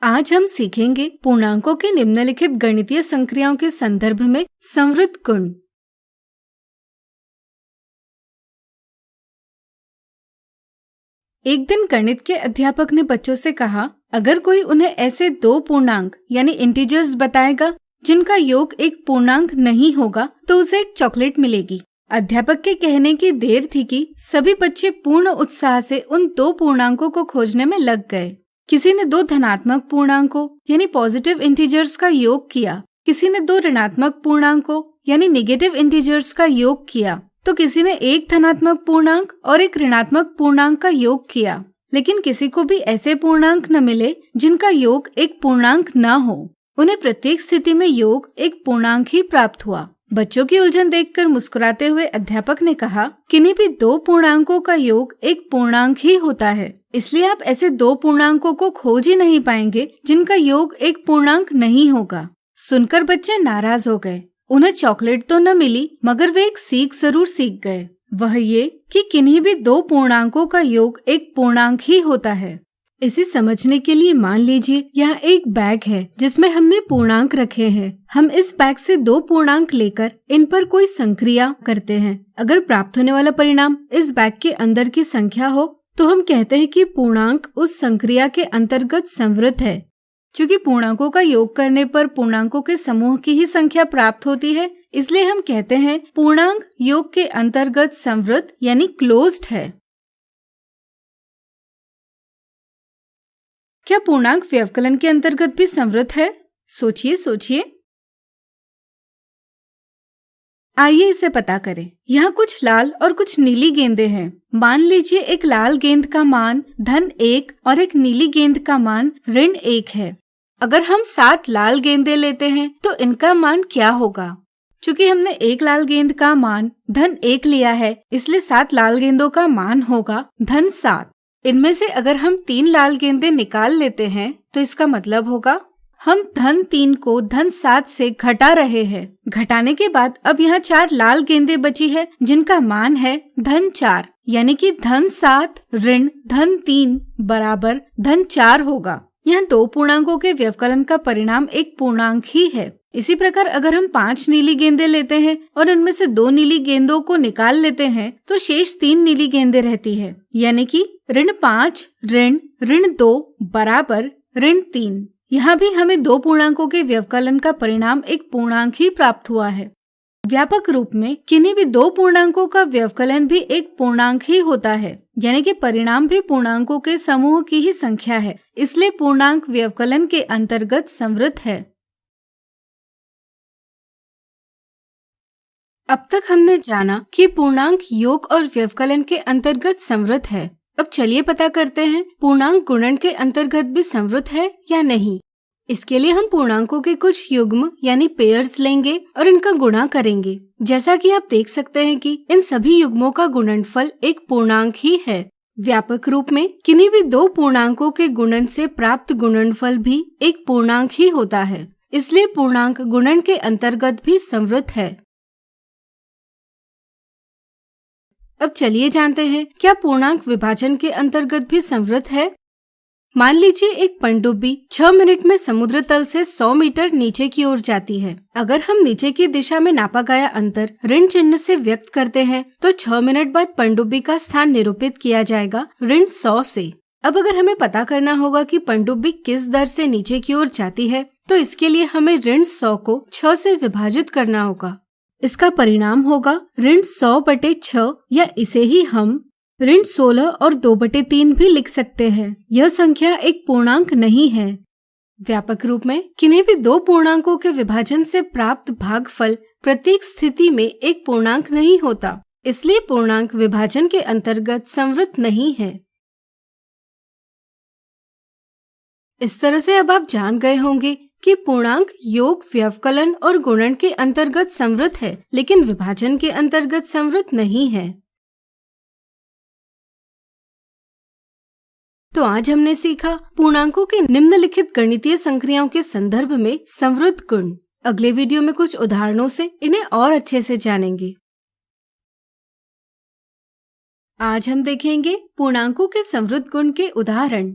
आज हम सीखेंगे पूर्णांकों के निम्नलिखित गणितीय संक्रियाओं के संदर्भ में संवृत गुण। एक दिन गणित के अध्यापक ने बच्चों से कहा, अगर कोई उन्हें ऐसे दो पूर्णांक यानी इंटीजर्स बताएगा जिनका योग एक पूर्णांक नहीं होगा तो उसे एक चॉकलेट मिलेगी। अध्यापक के कहने की देर थी कि सभी बच्चे पूर्ण उत्साह से उन दो पूर्णांकों को खोजने में लग गए। किसी ने दो धनात्मक पूर्णांकों यानी पॉजिटिव इंटीजर्स का योग किया, किसी ने दो ऋणात्मक पूर्णांकों यानी नेगेटिव इंटीजर्स का योग किया, तो किसी ने एक धनात्मक पूर्णांक और एक ऋणात्मक पूर्णांक का योग किया। लेकिन किसी को भी ऐसे पूर्णांक न मिले जिनका योग एक पूर्णांक न हो। उन्हें प्रत्येक स्थिति में योग एक पूर्णांक ही प्राप्त हुआ। बच्चों की उलझन देखकर मुस्कुराते हुए अध्यापक ने कहा, किन्हीं भी दो पूर्णांकों का योग एक पूर्णांक ही होता है, इसलिए आप ऐसे दो पूर्णांकों को खोज ही नहीं पाएंगे जिनका योग एक पूर्णांक नहीं होगा। सुनकर बच्चे नाराज हो गए। उन्हें चॉकलेट तो न मिली, मगर वे एक सीख जरूर सीख गए। वह ये कि किन्हीं भी दो पूर्णांकों का योग एक पूर्णांक ही होता है। इसे समझने के लिए मान लीजिए यह एक बैग है जिसमें हमने पूर्णांक रखे हैं। हम इस बैग से दो पूर्णांक लेकर इन पर कोई संक्रिया करते हैं। अगर प्राप्त होने वाला परिणाम इस बैग के अंदर की संख्या हो तो हम कहते हैं कि पूर्णांक उस संक्रिया के अंतर्गत संवृत है। चूंकि पूर्णांकों का योग करने पर पूर्णांकों के समूह की ही संख्या प्राप्त होती है, इसलिए हम कहते हैं पूर्णांक योग के अंतर्गत संवृत यानी क्लोज्ड है। क्या पूर्णांक व्यवकलन के अंतर्गत भी संवृत है? सोचिए। आइए इसे पता करें। यहाँ कुछ लाल और कुछ नीली गेंदें हैं। मान लीजिए एक लाल गेंद का मान (1) और एक नीली गेंद का मान (1) है। अगर हम 7 लाल गेंदें लेते हैं तो इनका मान क्या होगा? चूंकि हमने एक लाल गेंद का मान (1) लिया है, इसलिए 7 लाल गेंदों का मान होगा (7). इनमें से अगर हम 3 लाल गेंदें निकाल लेते हैं तो इसका मतलब होगा हम (3) को (7) से घटा रहे हैं। घटाने के बाद अब यहाँ 4 लाल गेंदें बची है जिनका मान है (4), यानी कि (7) ऋण (3) बराबर (4) होगा। यहाँ दो पूर्णांकों के व्यवकलन का परिणाम एक पूर्णांक ही है। इसी प्रकार अगर हम 5 नीली गेंदें लेते हैं और उनमें से 2 नीली गेंदों को निकाल लेते हैं तो शेष 3 नीली गेंदें रहती है, यानी कि (5) ऋण 2 बराबर (3). यहाँ भी हमें दो पूर्णांकों के व्यवकलन का परिणाम एक पूर्णांक ही प्राप्त हुआ है। व्यापक रूप में किन्हीं भी दो पूर्णांकों का व्यवकलन भी एक पूर्णांक ही होता है, यानी कि परिणाम भी पूर्णांकों के समूह की ही संख्या है, इसलिए पूर्णांक व्यवकलन के अंतर्गत संवृत है। अब तक हमने जाना कि पूर्णांक योग और व्यवकलन के अंतर्गत संवृत है। अब चलिए पता करते हैं पूर्णांक गुणन के अंतर्गत भी संवृत है या नहीं। इसके लिए हम पूर्णांकों के कुछ युग्म यानी पेयर्स लेंगे और इनका गुणा करेंगे। जैसा कि आप देख सकते हैं कि इन सभी युग्मों का गुणनफल एक पूर्णांक ही है। व्यापक रूप में किन्हीं भी दो पूर्णांकों के गुणन से प्राप्त गुणनफल भी एक पूर्णांक ही होता है, इसलिए पूर्णांक गुणन के अंतर्गत भी संवृत है। अब चलिए जानते हैं क्या पूर्णांक विभाजन के अंतर्गत भी संवृत है। मान लीजिए एक पनडुब्बी 6 मिनट में समुद्र तल से 100 मीटर नीचे की ओर जाती है। अगर हम नीचे की दिशा में नापा गया अंतर ऋण चिन्ह से व्यक्त करते हैं तो 6 मिनट बाद पनडुब्बी का स्थान निरूपित किया जाएगा (100) से। अब अगर हमें पता करना होगा कि पनडुब्बी किस दर से नीचे की ओर जाती है तो इसके लिए हमें (100) को 6 से विभाजित करना होगा। इसका परिणाम होगा (100/6) या इसे ही हम (16 और 2/3) भी लिख सकते हैं। यह संख्या एक पूर्णांक नहीं है। व्यापक रूप में किन्हीं भी दो पूर्णांकों के विभाजन से प्राप्त भागफल प्रत्येक स्थिति में एक पूर्णांक नहीं होता, इसलिए पूर्णांक विभाजन के अंतर्गत संवृत नहीं है। इस तरह से अब आप जान गए होंगे कि पूर्णांक योग, व्यवकलन और गुणन के अंतर्गत संवृत है, लेकिन विभाजन के अंतर्गत संवृत नहीं है। तो आज हमने सीखा पूर्णांकों के निम्नलिखित गणितीय संक्रियाओं के संदर्भ में संवृत गुण। अगले वीडियो में कुछ उदाहरणों से इन्हें और अच्छे से जानेंगे। आज हम देखेंगे पूर्णांकों के संवृत गुण के उदाहरण।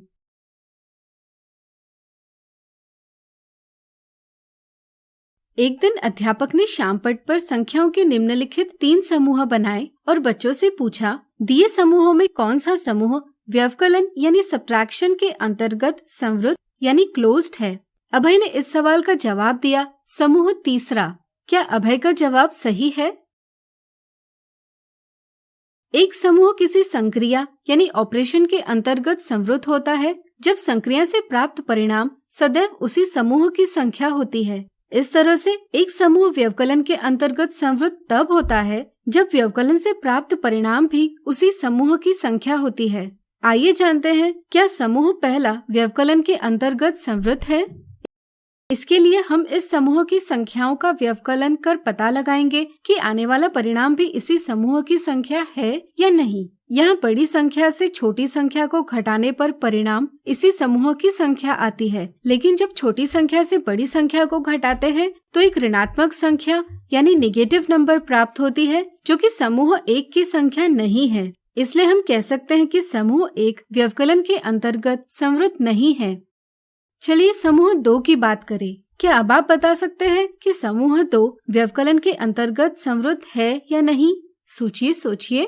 एक दिन अध्यापक ने श्याम पट पर संख्याओं के निम्नलिखित 3 समूह बनाए और बच्चों से पूछा, दिए समूहों में कौन सा समूह व्यवकलन यानी सब्ट्रैक्शन के अंतर्गत संवृत यानी क्लोज्ड है। अभय ने इस सवाल का जवाब दिया, समूह तीसरा। क्या अभय का जवाब सही है? एक समूह किसी संक्रिया यानी ऑपरेशन के अंतर्गत संवृत होता है जब संक्रिया से प्राप्त परिणाम सदैव उसी समूह की संख्या होती है। इस तरह से एक समूह व्यवकलन के अंतर्गत संवृत तब होता है जब व्यवकलन से प्राप्त परिणाम भी उसी समूह की संख्या होती है। आइए जानते हैं, क्या समूह पहला व्यवकलन के अंतर्गत संवृत है? इसके लिए हम इस समूह की संख्याओं का व्यवकलन कर पता लगाएंगे कि आने वाला परिणाम भी इसी समूह की संख्या है या नहीं। यहाँ बड़ी संख्या से छोटी संख्या को घटाने पर परिणाम इसी समूह की संख्या आती है, लेकिन जब छोटी संख्या से बड़ी संख्या को घटाते हैं तो एक ऋणात्मक संख्या यानी नेगेटिव नंबर प्राप्त होती है, जो कि समूह 1 की संख्या नहीं है। इसलिए हम कह सकते हैं कि समूह 1 व्यवकलन के अंतर्गत संवृत नहीं है। चलिए समूह 2 की बात करें। क्या अब आप बता सकते हैं कि समूह 2 व्यवकलन के अंतर्गत संवृत है या नहीं? सोचिए।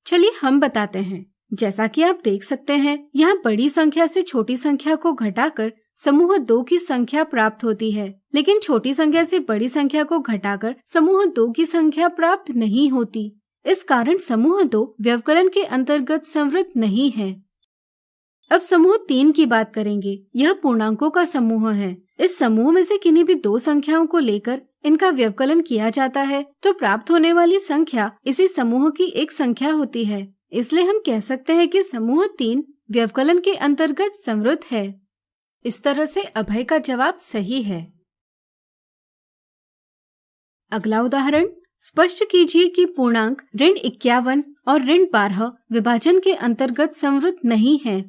चलिए हम बताते हैं। जैसा कि आप देख सकते हैं, यहाँ बड़ी संख्या से छोटी संख्या को घटाकर समूह 2 की संख्या प्राप्त होती है, लेकिन छोटी संख्या से बड़ी संख्या को घटाकर समूह 2 की संख्या प्राप्त नहीं होती। इस कारण समूह 2 व्यवकलन के अंतर्गत संवृत नहीं है। अब समूह 3 की बात करेंगे। यह पूर्णांकों का समूह है। इस समूह में से किन्हीं भी 2 संख्याओं को लेकर इनका व्यवकलन किया जाता है तो प्राप्त होने वाली संख्या इसी समूह की एक संख्या होती है। इसलिए हम कह सकते हैं कि समूह 3 व्यवकलन के अंतर्गत संवृत है। इस तरह से अभय का जवाब सही है। अगला उदाहरण, स्पष्ट कीजिए कि पूर्णांक ऋण 51 और ऋण 12 विभाजन के अंतर्गत संवृत नहीं है।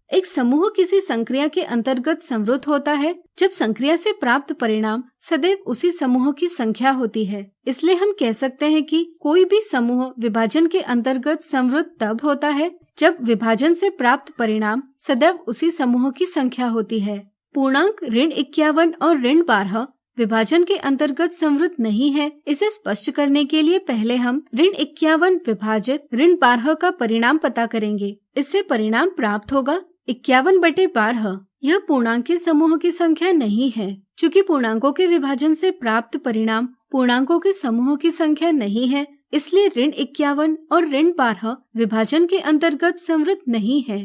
एक समूह किसी संक्रिया के अंतर्गत संवृत होता है जब संक्रिया से प्राप्त परिणाम सदैव उसी समूह की संख्या होती है। इसलिए हम कह सकते हैं कि कोई भी समूह विभाजन के अंतर्गत संवृत तब होता है जब विभाजन से प्राप्त परिणाम सदैव उसी समूह की संख्या होती है। पूर्णांक ऋण 51 और ऋण 12 विभाजन के अंतर्गत संवृत नहीं है। इसे स्पष्ट करने के लिए पहले हम ऋण 51 विभाजित ऋण 12 का परिणाम पता करेंगे। इससे परिणाम प्राप्त होगा 51/12। यह पूर्णांक के समूह की संख्या नहीं है। चूँकि पूर्णांकों के विभाजन से प्राप्त परिणाम पूर्णांकों के समूह की संख्या नहीं है, इसलिए ऋण 51 और ऋण 12 विभाजन के अंतर्गत संवृत नहीं है।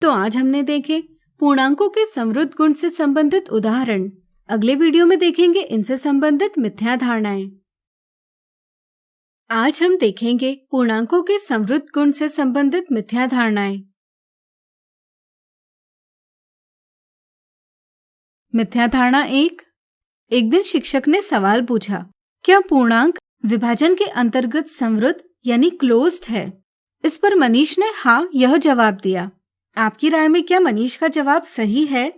तो आज हमने देखे पूर्णांकों के संवृत गुण से संबंधित उदाहरण। अगले वीडियो में देखेंगे इनसे संबंधित मिथ्या धारणाएं। आज हम देखेंगे पूर्णांकों के संवृत गुण से संबंधित मिथ्या धारणाएं। मिथ्या धारणा 1। एक दिन शिक्षक ने सवाल पूछा, क्या पूर्णांक विभाजन के अंतर्गत संवृत यानी क्लोज्ड है? इस पर मनीष ने हाँ यह जवाब दिया। आपकी राय में क्या मनीष का जवाब सही है?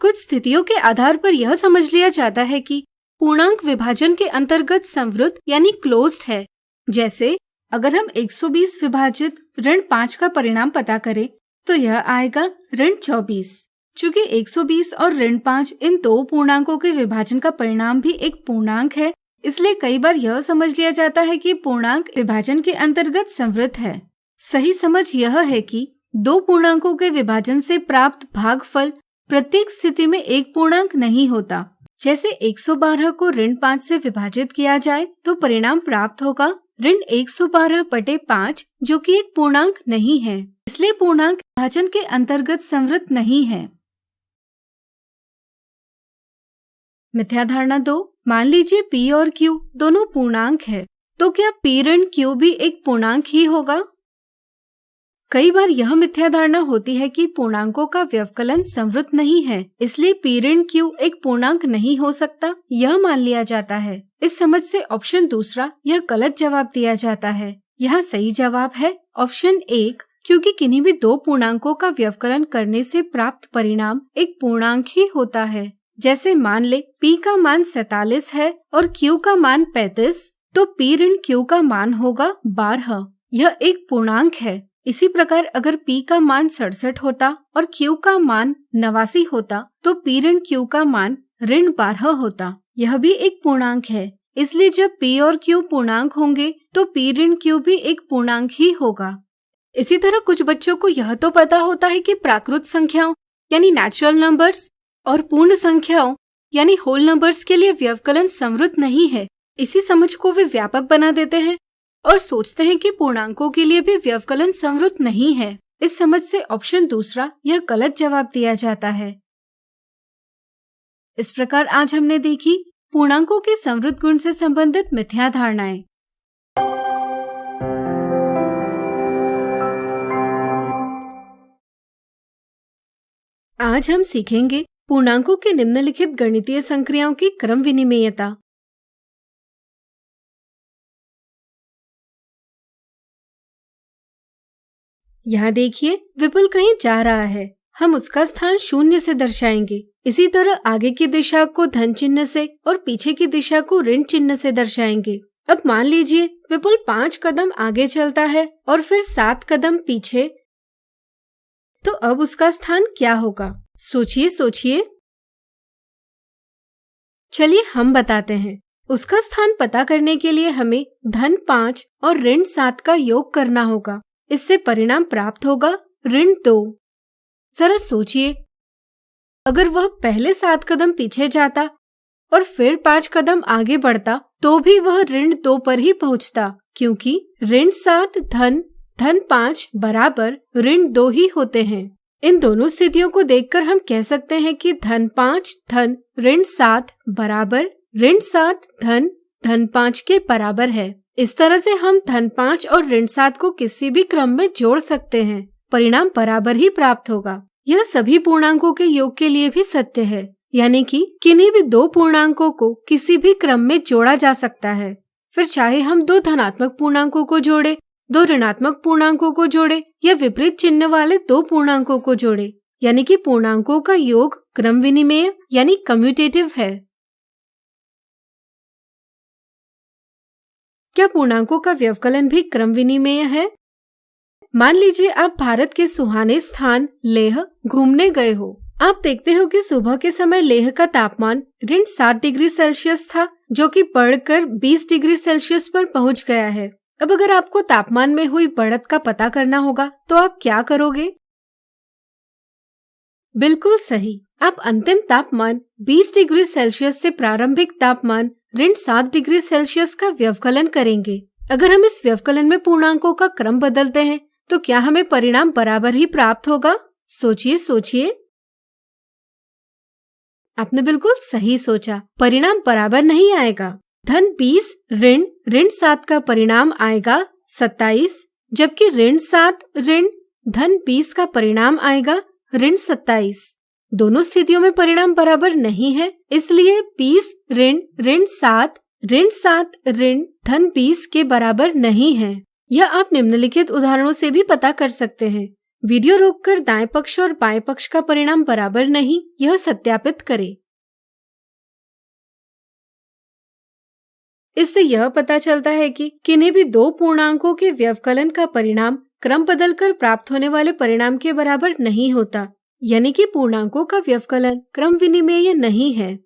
कुछ स्थितियों के आधार पर यह समझ लिया जाता है कि पूर्णांक विभाजन के अंतर्गत संवृत यानी क्लोज्ड है। जैसे अगर हम 120 विभाजित ऋण 5 का परिणाम पता करें तो यह आएगा ऋण 24। चूँकि 120 और ऋण 5 इन 2 पूर्णांकों के विभाजन का परिणाम भी एक पूर्णांक है, इसलिए कई बार यह समझ लिया जाता है कि पूर्णांक विभाजन के अंतर्गत संवृत है। सही समझ यह है कि 2 पूर्णांकों के विभाजन से प्राप्त भागफल प्रत्येक स्थिति में एक पूर्णांक नहीं होता। जैसे 112 को ऋण 5 से विभाजित किया जाए तो परिणाम प्राप्त होगा ऋण 112/5, जो कि एक पूर्णांक नहीं है। इसलिए पूर्णांक विभाजन के अंतर्गत संवृत नहीं है। मिथ्या धारणा 2। मान लीजिए P और Q दोनों पूर्णांक है, तो क्या P ऋण Q भी एक पूर्णांक ही होगा? कई बार यह मिथ्या धारणा होती है कि पूर्णांकों का व्यवकलन संवृत नहीं है, इसलिए P ऋण Q एक पूर्णांक नहीं हो सकता, यह मान लिया जाता है। इस समझ से ऑप्शन दूसरा यह गलत जवाब दिया जाता है। यहाँ सही जवाब है ऑप्शन 1, क्योंकि किन्हीं भी 2 पूर्णांकों का व्यवकलन करने से प्राप्त परिणाम एक पूर्णांक ही होता है। जैसे मान ले P का मान 47 है और Q का मान 35, तो P ऋण Q का मान होगा 12। यह एक पूर्णांक है। इसी प्रकार अगर P का मान 67 होता और Q का मान 89 होता तो P ऋण Q का मान ऋण 12 होता। यह भी एक पूर्णांक है, इसलिए जब P और Q पूर्णांक होंगे तो P ऋण Q भी एक पूर्णांक ही होगा। इसी तरह कुछ बच्चों को यह तो पता होता है कि प्राकृत संख्याओं यानी नेचुरल नंबर्स और पूर्ण संख्याओं यानी होल नंबर्स के लिए व्यवकलन संवृत नहीं है। इसी समझ को वे व्यापक बना देते हैं और सोचते हैं कि पूर्णांकों के लिए भी व्यवकलन संवृत नहीं है। इस समझ से ऑप्शन दूसरा यह गलत जवाब दिया जाता है। इस प्रकार आज हमने देखी पूर्णांकों के संवृत गुण से संबंधित मिथ्या धारणाएं। आज हम सीखेंगे पूर्णांकों के निम्नलिखित गणितीय संक्रियाओं की क्रम विनिमेयता। यहाँ देखिए, विपुल कहीं जा रहा है, हम उसका स्थान 0 से दर्शाएंगे। इसी तरह आगे की दिशा को धन चिन्ह से और पीछे की दिशा को ऋण चिन्ह से दर्शाएंगे। अब मान लीजिए विपुल 5 कदम आगे चलता है और फिर 7 कदम पीछे, तो अब उसका स्थान क्या होगा? सोचिए सोचिए। चलिए हम बताते हैं। उसका स्थान पता करने के लिए हमें धन 5 और ऋण 7 का योग करना होगा। इससे परिणाम प्राप्त होगा ऋण 2। जरा सोचिए, अगर वह पहले 7 कदम पीछे जाता और फिर 5 कदम आगे बढ़ता तो भी वह ऋण 2 पर ही पहुंचता, क्योंकि ऋण 7 धन 5 बराबर ऋण 2 ही होते हैं। इन दोनों स्थितियों को देखकर हम कह सकते हैं कि धन 5 धन ऋण 7 बराबर ऋण 7 धन 5 के बराबर है। इस तरह से हम धन 5 और ऋण 7 को किसी भी क्रम में जोड़ सकते हैं, परिणाम बराबर ही प्राप्त होगा। यह सभी पूर्णांकों के योग के लिए भी सत्य है, यानी कि किन्हीं भी दो पूर्णांकों को किसी भी क्रम में जोड़ा जा सकता है। फिर चाहे हम दो धनात्मक पूर्णांकों को जोड़े, दो ऋणात्मक पूर्णांकों को जोड़े या विपरीत चिन्ह वाले दो पूर्णांकों को जोड़े, यानी कि पूर्णांकों का योग क्रम विनिमेय यानी कम्यूटेटिव है। क्या पूर्णांकों का व्यवकलन भी क्रम विनिमेय है? मान लीजिए आप भारत के सुहाने स्थान लेह घूमने गए हो। आप देखते हो कि सुबह के समय लेह का तापमान ऋण 7 डिग्री सेल्सियस था, जो कि बढ़कर 20 डिग्री सेल्सियस पर पहुंच गया है। अब अगर आपको तापमान में हुई बढ़त का पता करना होगा तो आप क्या करोगे? बिल्कुल सही, आप अंतिम तापमान 20 डिग्री सेल्सियस से प्रारंभिक तापमान ऋण 7 डिग्री सेल्सियस का व्यवकलन करेंगे। अगर हम इस व्यवकलन में पूर्णांकों का क्रम बदलते हैं तो क्या हमें परिणाम बराबर ही प्राप्त होगा? सोचिए सोचिए। आपने बिल्कुल सही सोचा, परिणाम बराबर नहीं आएगा। धन 20 ऋण 7 का परिणाम आएगा 27, जबकि ऋण 7 ऋण धन 20 का परिणाम आएगा ऋण 27। दोनों स्थितियों में परिणाम बराबर नहीं है, इसलिए 20 ऋण 7 ऋण धन 20 के बराबर नहीं है। यह आप निम्नलिखित उदाहरणों से भी पता कर सकते हैं। वीडियो रोककर दाएं पक्ष और बाएं पक्ष का परिणाम बराबर नहीं, यह सत्यापित करें। इससे यह पता चलता है कि किन्हीं भी दो पूर्णांकों के व्यवकलन का परिणाम क्रम बदलकर प्राप्त होने वाले परिणाम के बराबर नहीं होता, यानी कि पूर्णांकों का व्यवकलन क्रम विनिमेय नहीं है।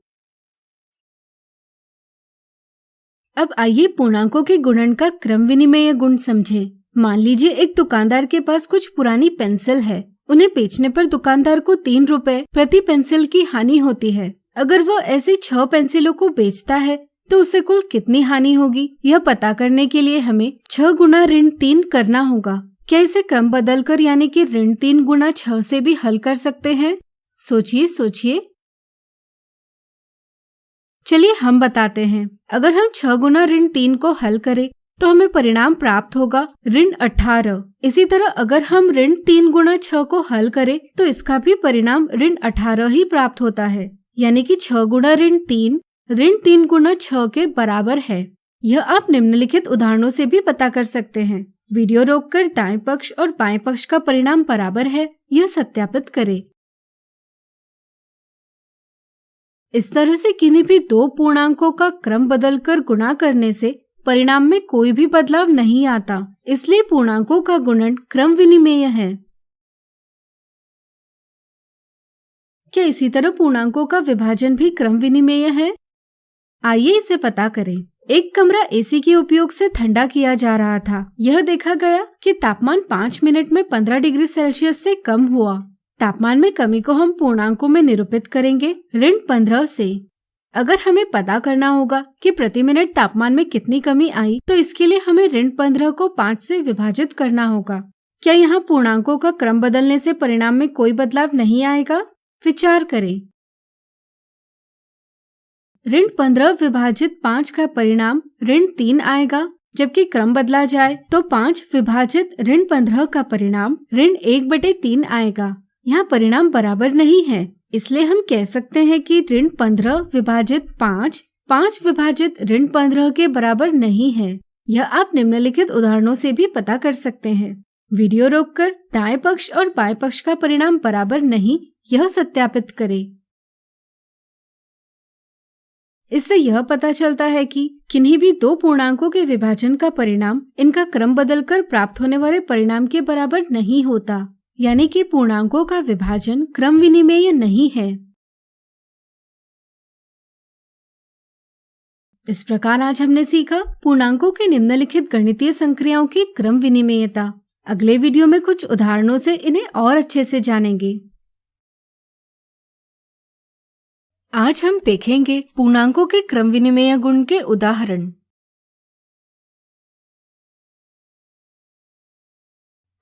अब आइए पूर्णांकों के गुणन का क्रम विनिमेय गुण समझें। मान लीजिए एक दुकानदार के पास कुछ पुरानी पेंसिल है। उन्हें बेचने पर दुकानदार को 3 रुपए प्रति पेंसिल की हानि होती है। अगर वह ऐसी 6 पेंसिलों को बेचता है तो उसे कुल कितनी हानि होगी? यह पता करने के लिए हमें 6 गुना ऋण 3 करना होगा। क्या इसे क्रम बदलकर यानी कि ऋण 3 गुना 6 से भी हल कर सकते हैं? सोचिए सोचिए। चलिए हम बताते हैं। अगर हम 6 गुना ऋण 3 को हल करें तो हमें परिणाम प्राप्त होगा ऋण 18। इसी तरह अगर हम ऋण 3 गुना 6 को हल करें तो इसका भी परिणाम ऋण 18 ही प्राप्त होता है, यानी कि 6 गुना ऋण 3 गुना 6 के बराबर है। यह आप निम्नलिखित उदाहरणों से भी पता कर सकते हैं। वीडियो रोककर दाएं पक्ष और बाएं पक्ष का परिणाम बराबर है, यह सत्यापित करें। इस तरह से किन्हीं भी दो पूर्णांकों का क्रम बदलकर गुणा करने से परिणाम में कोई भी बदलाव नहीं आता, इसलिए पूर्णांकों का गुणन क्रम विनिमेय है। क्या इसी तरह पूर्णांकों का विभाजन भी क्रम विनिमेय है? आइए इसे पता करें। एक कमरा एसी के उपयोग से ठंडा किया जा रहा था। यह देखा गया कि तापमान 5 मिनट में 15 डिग्री सेल्सियस से कम हुआ। तापमान में कमी को हम पूर्णांकों में निरूपित करेंगे ऋण 15 से। अगर हमें पता करना होगा कि प्रति मिनट तापमान में कितनी कमी आई, तो इसके लिए हमें ऋण 15 को 5 से विभाजित करना होगा। क्या यहाँ पूर्णांकों का क्रम बदलने से परिणाम में कोई बदलाव नहीं आएगा? विचार करें। ऋण 15 विभाजित 5 का परिणाम ऋण 3 आएगा, जबकि क्रम बदला जाए तो 5 विभाजित ऋण 15 का परिणाम ऋण 1/3 आएगा। यहाँ परिणाम बराबर नहीं है, इसलिए हम कह सकते हैं कि ऋण 15 विभाजित 5 5 विभाजित ऋण 15 के बराबर नहीं है। यह आप निम्नलिखित उदाहरणों से भी पता कर सकते हैं। वीडियो रोककर दाएं पक्ष और बाएं पक्ष का परिणाम बराबर नहीं, यह सत्यापित करें। इससे यह पता चलता है कि किन्हीं भी दो पूर्णांकों के विभाजन का परिणाम इनका क्रम बदलकर प्राप्त होने वाले परिणाम के बराबर नहीं होता, यानी कि पूर्णांकों का विभाजन क्रम विनिमेय नहीं है। इस प्रकार आज हमने सीखा पूर्णांकों के निम्नलिखित गणितीय संक्रियाओं की क्रम विनिमेयता। अगले वीडियो में कुछ उदाहरणों से इन्हें और अच्छे से जानेंगे। आज हम देखेंगे पूर्णांकों के क्रम विनिमेय गुण के उदाहरण।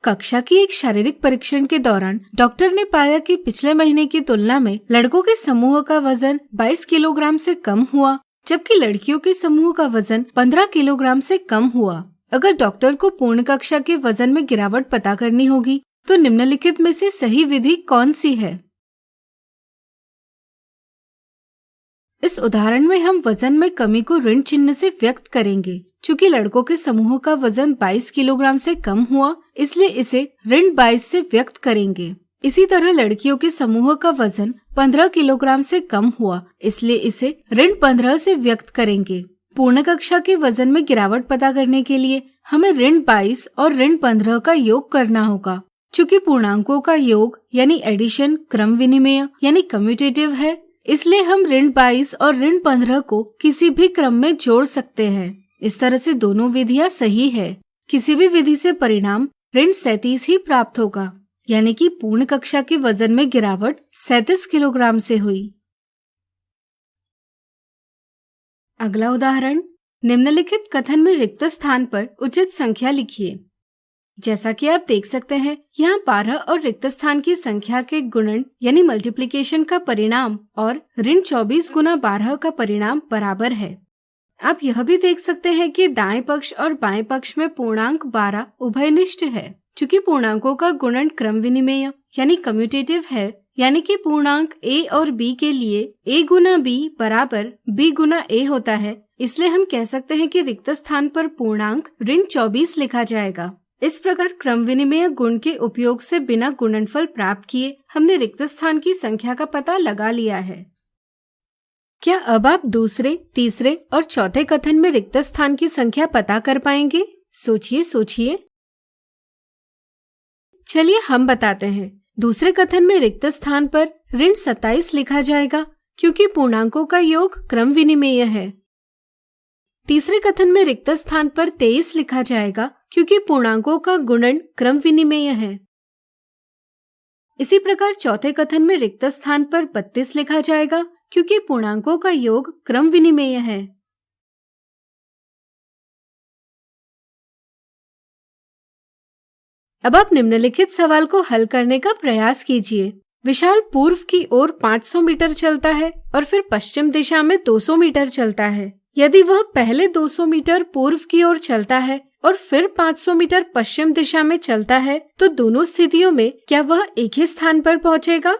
कक्षा की एक शारीरिक परीक्षण के दौरान डॉक्टर ने पाया कि पिछले महीने की तुलना में लड़कों के समूह का वजन 22 किलोग्राम से कम हुआ, जबकि लड़कियों के समूह का वजन 15 किलोग्राम से कम हुआ। अगर डॉक्टर को पूर्ण कक्षा के वजन में गिरावट पता करनी होगी, तो निम्नलिखित में से सही विधि कौन सी है? इस उदाहरण में हम वजन में कमी को ऋण चिन्ह से व्यक्त करेंगे। चूंकि लड़कों के समूह का वजन 22 किलोग्राम से कम हुआ, इसलिए इसे ऋण 22 से व्यक्त करेंगे। इसी तरह लड़कियों के समूह का वजन 15 किलोग्राम से कम हुआ, इसलिए इसे ऋण 15 से व्यक्त करेंगे। पूर्ण कक्षा के वजन में गिरावट पता करने के लिए हमें ऋण 22 और ऋण 15 का योग करना होगा। चूंकि पूर्णांकों का योग यानी एडिशन क्रम विनिमेय यानी कम्यूटेटिव है, इसलिए हम ऋण 22 और ऋण 15 को किसी भी क्रम में जोड़ सकते हैं। इस तरह से दोनों विधियां सही है। किसी भी विधि से परिणाम ऋण 37 ही प्राप्त होगा, यानी कि पूर्ण कक्षा के वजन में गिरावट 37 किलोग्राम से हुई। अगला उदाहरण, निम्नलिखित कथन में रिक्त स्थान पर उचित संख्या लिखिए। जैसा कि आप देख सकते हैं, यहाँ 12 और रिक्त स्थान की संख्या के गुणन यानी मल्टीप्लिकेशन का परिणाम और ऋण 24 गुना 12 का परिणाम बराबर है। आप यह भी देख सकते हैं कि दाएं पक्ष और बाएं पक्ष में पूर्णांक 12 उभयनिष्ठ है। चूंकि पूर्णांकों का गुणन क्रम विनिमेय यानी कम्यूटेटिव है, यानी कि पूर्णांक a और b के लिए a गुना b बराबर b गुना a होता है, इसलिए हम कह सकते हैं कि रिक्त स्थान पर पूर्णांक ऋण 24 लिखा जाएगा। इस प्रकार क्रम विनिमेय गुण के उपयोग से बिना गुणनफल प्राप्त किए हमने रिक्त स्थान की संख्या का पता लगा लिया है। क्या अब आप दूसरे, तीसरे और चौथे कथन में रिक्त स्थान की संख्या पता कर पाएंगे? सोचिए। चलिए हम बताते हैं। दूसरे कथन में रिक्त स्थान पर ऋण 27 लिखा जाएगा, क्योंकि पूर्णांकों का योग क्रम विनिमेय है। तीसरे कथन में रिक्त स्थान पर 23 लिखा जाएगा, क्योंकि पूर्णांकों का गुणन क्रम विनिमेय है। इसी प्रकार चौथे कथन में रिक्त स्थान पर 32 लिखा जाएगा, क्योंकि पूर्णांकों का योग क्रम विनिमेय है। अब आप निम्नलिखित सवाल को हल करने का प्रयास कीजिए। विशाल पूर्व की ओर 500 मीटर चलता है और फिर पश्चिम दिशा में 200 मीटर चलता है। यदि वह पहले 200 मीटर पूर्व की ओर चलता है और फिर 500 मीटर पश्चिम दिशा में चलता है, तो दोनों स्थितियों में क्या वह एक ही स्थान पर पहुंचेगा?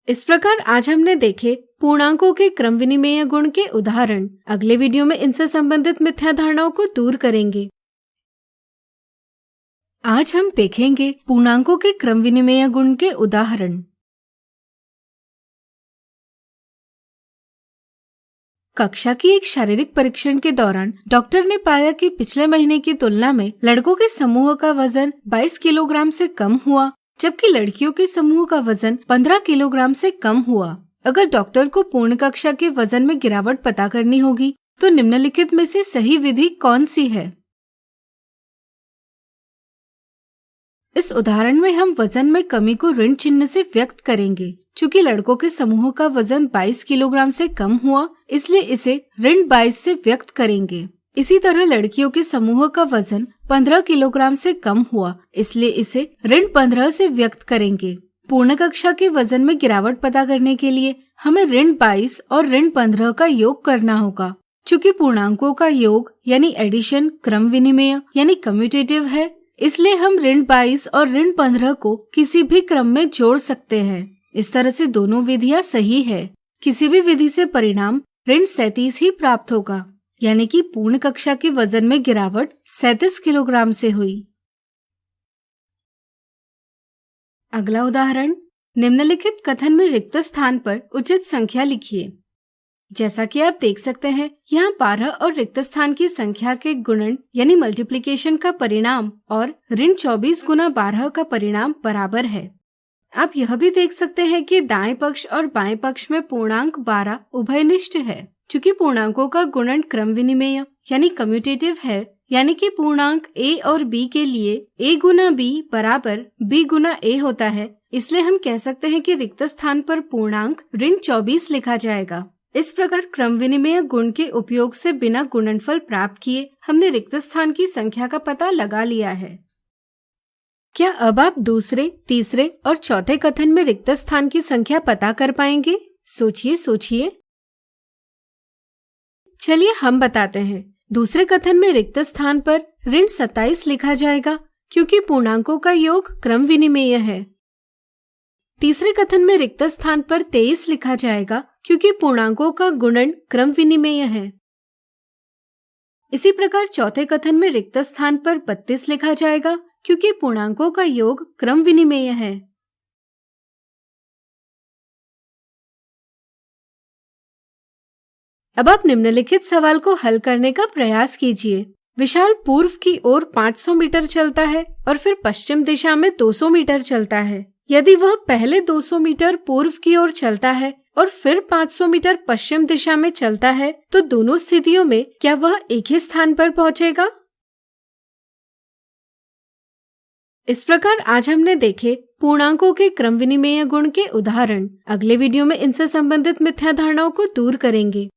इस प्रकार आज हमने देखे पूर्णांकों के क्रम विनिमेय गुण के उदाहरण। अगले वीडियो में इनसे संबंधित मिथ्या धारणाओं को दूर करेंगे। आज हम देखेंगे पूर्णांकों के क्रम विनिमेय गुण के उदाहरण। कक्षा की एक शारीरिक परीक्षण के दौरान डॉक्टर ने पाया कि पिछले महीने की तुलना में लड़कों के समूह का वजन 22 किलोग्राम से कम हुआ, जबकि लड़कियों के समूह का वजन 15 किलोग्राम से कम हुआ। अगर डॉक्टर को पूर्ण कक्षा के वजन में गिरावट पता करनी होगी तो निम्नलिखित में से सही विधि कौन सी है? इस उदाहरण में हम वजन में कमी को ऋण चिन्ह से व्यक्त करेंगे। चूंकि लड़कों के समूह का वजन 22 किलोग्राम से कम हुआ, इसलिए इसे ऋण 22 से व्यक्त करेंगे। इसी तरह लड़कियों के समूह का वजन 15 किलोग्राम से कम हुआ, इसलिए इसे ऋण 15 से व्यक्त करेंगे। पूर्ण कक्षा के वजन में गिरावट पता करने के लिए हमें ऋण 22 और ऋण 15 का योग करना होगा। चूंकि पूर्णांकों का योग यानी एडिशन क्रम विनिमय यानी कम्यूटेटिव है, इसलिए हम ऋण 22 और ऋण 15 को किसी भी क्रम में जोड़ सकते हैं। इस तरह से दोनों विधियां सही है। किसी भी विधि से परिणाम ऋण 37 ही प्राप्त होगा, यानी कि पूर्ण कक्षा के वजन में गिरावट 37 किलोग्राम से हुई। अगला उदाहरण, निम्नलिखित कथन में रिक्त स्थान पर उचित संख्या लिखिए। जैसा कि आप देख सकते हैं, यहाँ 12 और रिक्त स्थान की संख्या के गुणन यानी मल्टीप्लिकेशन का परिणाम और ऋण 24 गुना 12 का परिणाम बराबर है। आप यह भी देख सकते हैं कि दाएं पक्ष और बाएं पक्ष में पूर्णांक 12 उभयनिष्ठ है। चूंकि पूर्णांकों का गुणन क्रम विनिमेय यानी कम्यूटेटिव है, यानी कि पूर्णांक a और b के लिए a गुना b बराबर b गुना a होता है, इसलिए हम कह सकते हैं कि रिक्त स्थान पर पूर्णांक ऋण 24 लिखा जाएगा। इस प्रकार क्रम विनिमेय गुण के उपयोग से बिना गुणनफल प्राप्त किए हमने रिक्त स्थान की संख्या का पता लगा लिया है। क्या अब आप दूसरे, तीसरे और चौथे कथन में रिक्त स्थान की संख्या पता कर पाएंगे? सोचिए। चलिए हम बताते हैं। दूसरे कथन में रिक्त स्थान पर ऋण 27 लिखा जाएगा, क्योंकि पूर्णांकों का योग क्रम विनिमेय है। तीसरे कथन में रिक्त स्थान पर 23 लिखा जाएगा, क्योंकि पूर्णांकों का गुणन क्रम विनिमेय है। इसी प्रकार चौथे कथन में रिक्त स्थान पर 32 लिखा जाएगा, क्योंकि पूर्णांकों का योग क्रम विनिमेय है। अब आप निम्नलिखित सवाल को हल करने का प्रयास कीजिए। विशाल पूर्व की ओर 500 मीटर चलता है और फिर पश्चिम दिशा में 200 मीटर चलता है। यदि वह पहले 200 मीटर पूर्व की ओर चलता है और फिर 500 मीटर पश्चिम दिशा में चलता है, तो दोनों स्थितियों में क्या वह एक ही स्थान पर पहुंचेगा? इस प्रकार आज हमने देखे पूर्णांकों के क्रम विनिमेय गुण के उदाहरण। अगले वीडियो में इनसे संबंधित मिथ्या धारणाओं को दूर करेंगे।